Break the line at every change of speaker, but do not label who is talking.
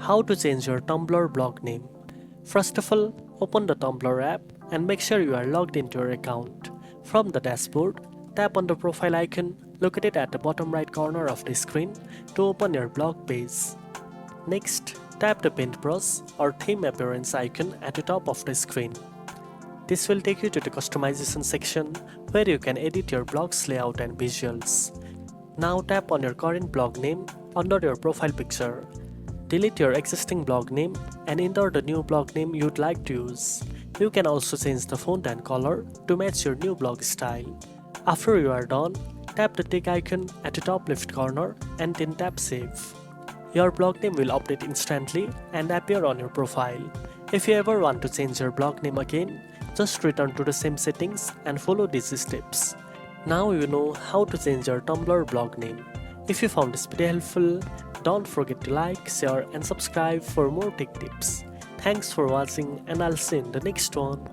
How to change your Tumblr blog name. First of all, open the Tumblr app and make sure you are logged into your account. From the dashboard, tap on the profile icon located at the bottom right corner of the screen to open your blog page. Next, tap the paintbrush or theme appearance icon at the top of the screen. This will take you to the customization section where you can edit your blog's layout and visuals. Now tap on your current blog name under your profile picture. Delete your existing blog name and enter the new blog name you'd like to use. You can also change the font and color to match your new blog style. After you are done, tap the tick icon at the top left corner and then tap Save. Your blog name will update instantly and appear on your profile. If you ever want to change your blog name again, just return to the same settings and follow these steps. Now you know how to change your Tumblr blog name. If you found this video helpful, don't forget to like, share and subscribe for more tech tips. Thanks for watching and I'll see you in the next one.